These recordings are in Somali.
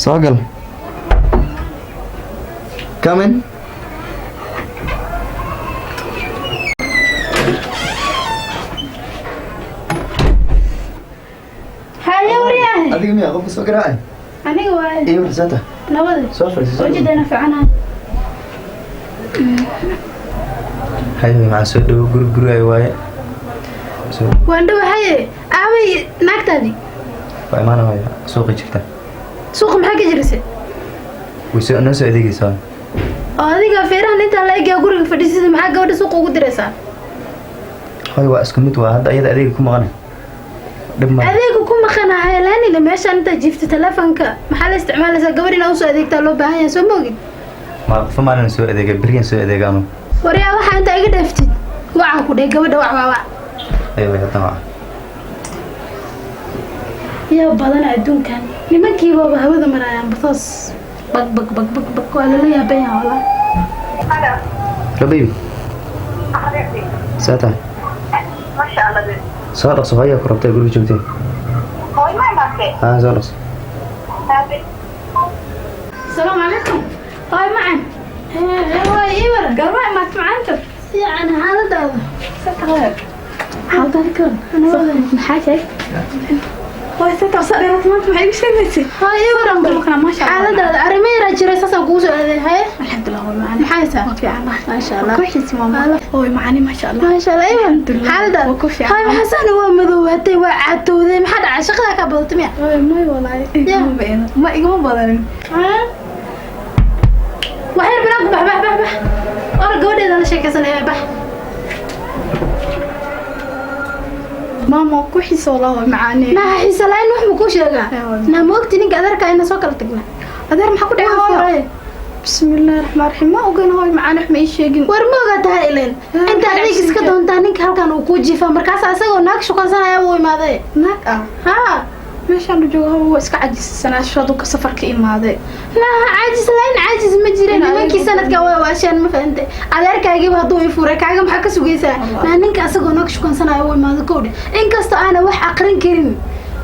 ساقل كمن هاي ورياه هذيك مية قف سكر عين أنا جواي إيه ورسته نودي سافر وجد أنا في عنها هاي مع سودو جرو أي واي وندو هاي أبي نكتدي فأمانة واي سوقي شفته سوق محاجة جرسة ويسوي الناس هذيك يسوي adiga feerahan inta la eegay guriga fadhiisada maxaa gabadha suuq ugu diraysaa هاي واسكمت وهذا أيضا هذيك كم غني adeegu ku maqanahay laanina meeshan inta jiifta telefoonka maxaa la isticmaalaysaa gabadhina u soo adeegtaa loo baahan yahay soo moogid ما فما لنا سوء هذيك بريان سوء هذيك أنا wariyaa waxa inta iga dhaftid waxa ku dhig gabadha wax أيوة يا تمام يا badan adduunkan nimankii baba hawada marayaan basaas bag wala la yaabay wala ربيبي ساعتها ما شاء الله بنت صارت صغيرة كربتها يقولوا جبتين هاي ما معك ها صارت السلام عليكم طيب معن هو ايوه قربا ما معنك يعني حالة سكر حالة كن انا حاجه way soo tarsadeen ma maxay sheegaysaa hay waran balka ma sha Allah xaalada arimeera jiray saas ugu soo aaday hay alxamdulillah waa macaan maxay saa fiican ma sha Allah ku xis maama oo macani ma sha Allah ma sha Allah alxamdulillah xaalada ku fiican hay xasan waa madowatay waa caatooday maxaa dhacay shaqada ka badatay miya may walaahi ma igama badanin waxay binaad bax or gabadheeda la sheekaysanaya bax ماما كوحيس والله معاني ما حيس لين وحنا كوشيغا انا ما وقت نينك ادرك انا سو كلا تغنا ادر ما ku dhacay بسم الله الرحمن الرحيم ما ogan hooy macaan wax ma ii sheegin war ma oga tahay ileen inta adeeg iska doontaa ninka halkan uu ku jiifa markaas asagoo naag shaqaysanaya uu imaaday naag ha meeshaan joogo waa iska cajisanaa shadu ka safarka imaaday la caajis ma jireen nimankii sanadka waa waashaan ma fahamtay adeerkayga haduu ii furay kaaga maxaa ka sugaysaa ninka asagoo naag shaqaysanaya uu imaaday koodhe inkastoo aan wax aqrin karin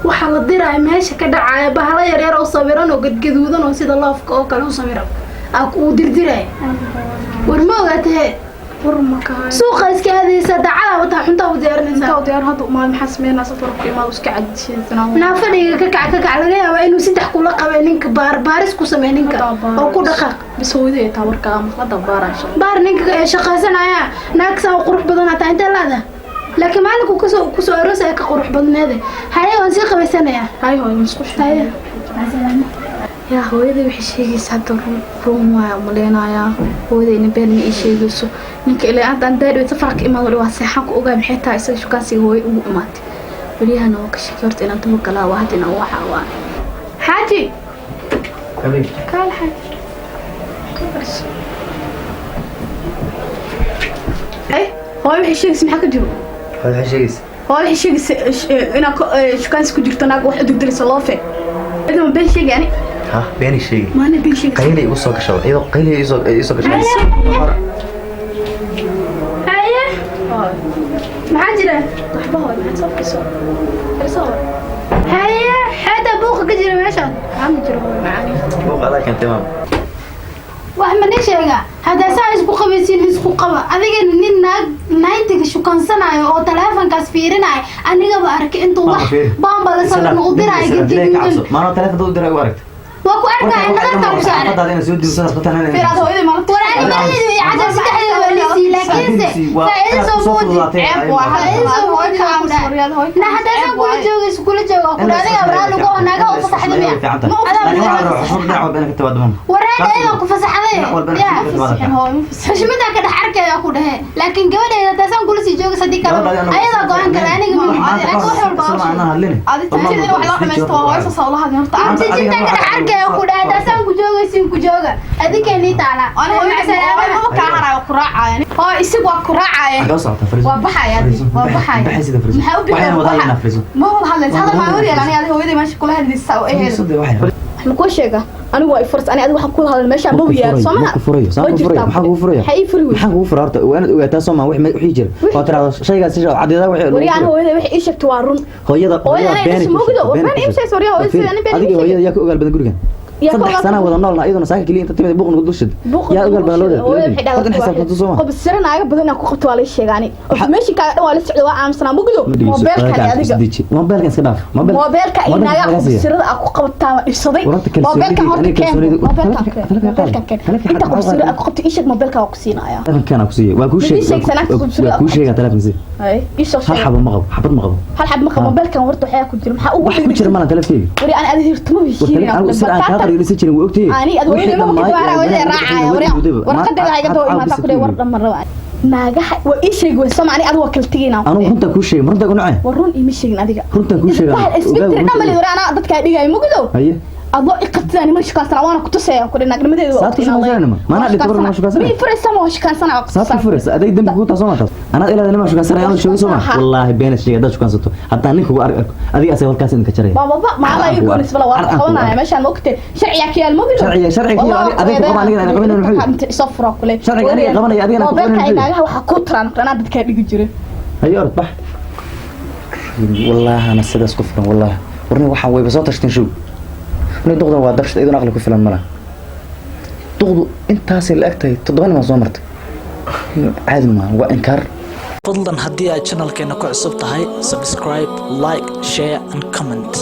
waxa la diray meesha ka dhacay bahla yar yar oo sawiran oo gadgaduudan oo sida loofka oo kale u sawiran uu dirdiray war ma ogaatay warmaka suuqa iska aadaysa dacada wata xunta u diyaarinaysa inta diyaar hadu ma maxasmeena safarka ima iska cajisanaa naafadiga ka kac laga yaabaa inuu saddex kula qabay ninka baaris ku sameey ninka oo ku dhaqaaq bisooyday taa warka ama la dabaarasho baar ninka shaqaysanaya naagsan qurux badan ata inta laada laakiin maalinku ku soo aroosay ka qurux badneed haye waan si qabaysanaya haye hooy isku shaqeeya يا هويدي وحي شيغيس هدا روم واي ملينايا هويدي ان بين ما شيغيسو نينك الى عندان داير سفرك ايماد waa seexan ku ogaa maxay tahay isaga shukaansi hooy ugu imaatay waliyahan oo ka shaqeerta inaan tamo kala wahdina waxa waa xaaji حبيبي قال حاجه اي هوي وحي شيغيس maxaa ka jiro هذا شيء هوي وحي شيغيس ina shukaansi ku jirto naag wax u dirdiraysa loofe إذا ما بين شيء يعني ها بين شيء ما أنا بين شيء قيلي وصل شو إذا قيلي يسوق شو هيا معجرة لحظة هاي ما تصور كسور هيا حدا بوخ كجري ماشان عم جرو معاني بوق هذا كان تمام وأحمد إيش يا هذا ساعة بوخ بيصير هسقو قبا أذيك نينا نايتك شو كان سنة أو تلفون كاسفيرنا أنا جاب أرك أنتوا واحد بامبا لسه نقدر على ما أنا تلفون ضد درا وارد وأكو أرك أنا غير تبصر هذا أنا سود وسنا فتنا في هذا هو ما توراني ما لي عجب سدح لي لكن فايز صوت عيب واحد صوت كامل لا حتى كل جوج كل جوج كل هذا أبرا لقوا ناقة وفسح لي ورانا أيضا كفسح لي يا هو مش متى كده حركة يا أخو ده لكن قبل إذا تسمع كل شيء جوج صديق أيضا قوان كلامي أنا أقول حول باص هذا تجد واحد ما يستوى ويصل صلاة هذا نرتاح أنت جدا كده حركة يا أخو ده تسمع كل جوج أديك إني تعالى أنا هو سلامة ما كهرة وقراءة يعني هو يسوى قراءة يعني وبحايا ما هو هذا ما يوري يعني هذا هو إذا ماشي كل هذه السوء إيه مكوش شيء أنا واقف فرص أنا أدوخ كل هذا المشي مو وياه سامع محاكو فرية حي فرية محاكو فرارت وأنا وياه ما وحي جري وترى شيء قاعد سجى عدي ذا وحي وريان هو إذا وحي إيش توارون هو يدا بيني موجود وبيني إيش سوريا هو إيش يعني بيني هذيك هو يدا ياكل قلب الجرجان saddex sana wada noolna iyaduna saaka kaliya inta timid buuqna dushid yaa ogal baa loo leeyahay hadda xisaabtan soo ma qof siranaaga badan ku qabto waa la sheegaani information ka dhan waa la socdo waa aamusnaa mugdo mobilka adiga mobilka iska dhaaf mobilka inaga qof sirada ku qabtaa dhisaday mobilka horta keen mobilka inta qof sirada ku qabtay ishad mobilka waa ku siinaya telefonka ku siiyay waa ku sheegay telefonka ay isoo hal xabo ma qabo xabad ma qabo hal xabo ma qabo mobilka horta waxa ku jira waxa ugu ku jira mana telefonka wari aan aad hirtimo heshiin aan sir aan ka qariyo jirin way ogtay ani aad wali ma ku baara wali raacaya warqada waxay ka doo imaata ku dheer war dhamar rabaa naagaha waa ii sheeg way Soomaali adiga waa kala tigiina anu runta ku sheeg runta ku nacay warun ii sheegin adiga runta ku sheeg isbitri dhamali waraana dadka dhigay mugdo haye adoo iqabtani ma shaqaysana waana ku tusay ku dhinagnimadeedu waa maana dhigto ma shaqaysana mi furaysa ma shaqaysana saati furaysa aday dambi ku taasoo maanta ana ilaa ma shaqaysana aan sheego soo ma wallahi been sheegay dad shaqaysato hatta ninku ugu arko adiga asay halkaas in ka jaray baba ma la igu nisbala waa qabanaya meesha ma ogtay sharciga kiyal ma bilo sharciga adiga qaba aniga aan qabanayno maxay safra kule sharciga aniga qabanaya adiga aan qabanayno naagaha waxa ku tiran qana dadka dhigi jiray hayo orbax wallahi ana sidaas ku filan wallahi warni waxa way basoo tashtin show duqda waa darshada idin aqli ku filan mala duqdu intaas la agtay 7 ma soo martay caadi ma waa inkar fadlan haddii aad channelkeena ku cusub tahay subscribe like share and comment